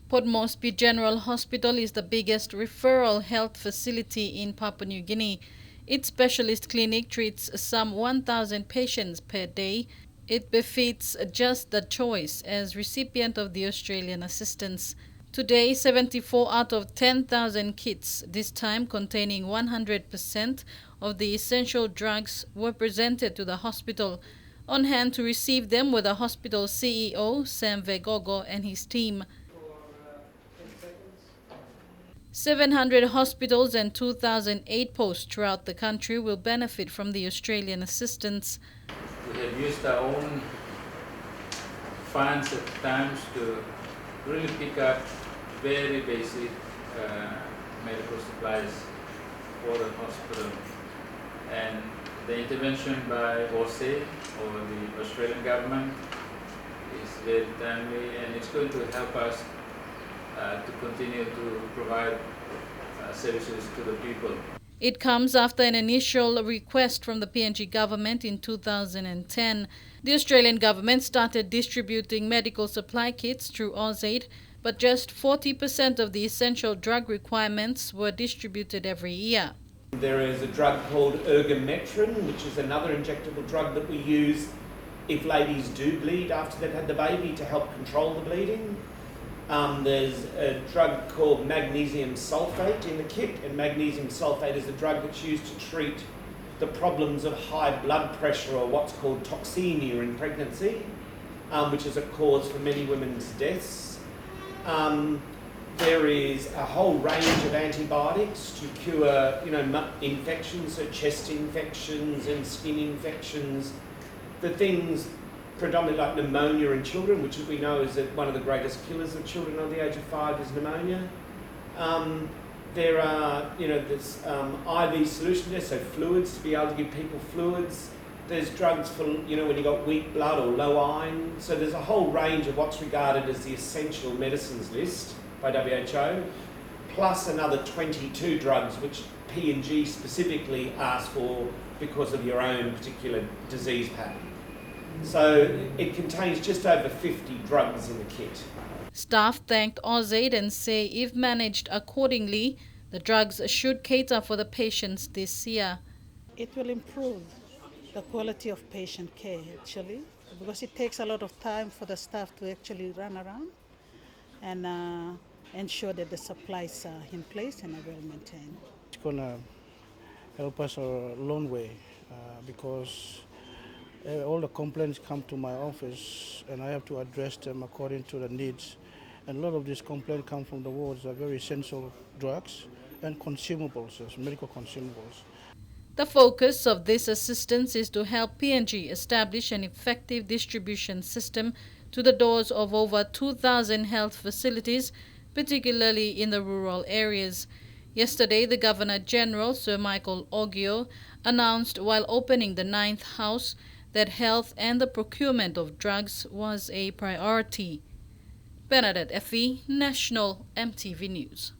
Port Moresby General Hospital is the biggest referral health facility in Papua New Guinea. Its specialist clinic treats some 1,000 patients per day. It befits just the choice as recipient of the Australian assistance. Today, 74 out of 10,000 kits, this time containing 100% of the essential drugs, were presented to the hospital. On hand to receive them were the hospital CEO, Sam Vegogo, and his team. 700 hospitals and 2,000 aid posts throughout the country will benefit from the Australian assistance. We have used our own funds at times to really pick up very basic medical supplies for the hospital. And the intervention by OSE or the Australian government is very timely, and it's going to help us to continue to provide services to the people. It comes after an initial request from the PNG government in 2010. The Australian government started distributing medical supply kits through AusAid, but just 40% of the essential drug requirements were distributed every year. There is a drug called ergometrin, which is another injectable drug that we use if ladies do bleed after they've had the baby to help control the bleeding. There's a drug called magnesium sulfate in the kit, and magnesium sulfate is a drug that's used to treat the problems of high blood pressure, or what's called toxemia in pregnancy, which is a cause for many women's deaths. There is a whole range of antibiotics to cure, infections, so chest infections and skin infections. The things predominantly like pneumonia in children, which we know is that one of the greatest killers of children under the age of 5 is pneumonia. There are, there's IV solutions there, so fluids, to be able to give people fluids. There's drugs for, when you've got weak blood or low iron. So there's a whole range of what's regarded as the essential medicines list by WHO, plus another 22 drugs which PNG specifically asks for because of your own particular disease pattern. So it contains just over 50 drugs in the kit. Staff thanked AusAid and say if managed accordingly, the drugs should cater for the patients this year. It will improve the quality of patient care actually, because it takes a lot of time for the staff to actually run around and ensure that the supplies are in place and are well maintained. It's going to help us a long way because all the complaints come to my office and I have to address them according to the needs. And a lot of these complaints come from the wards are very essential drugs and consumables, medical consumables. The focus of this assistance is to help PNG establish an effective distribution system to the doors of over 2,000 health facilities, particularly in the rural areas. Yesterday, the Governor-General, Sir Michael Ogyeo, announced while opening the 9th House that health and the procurement of drugs was a priority. Bernadette Effie, National EMTV News.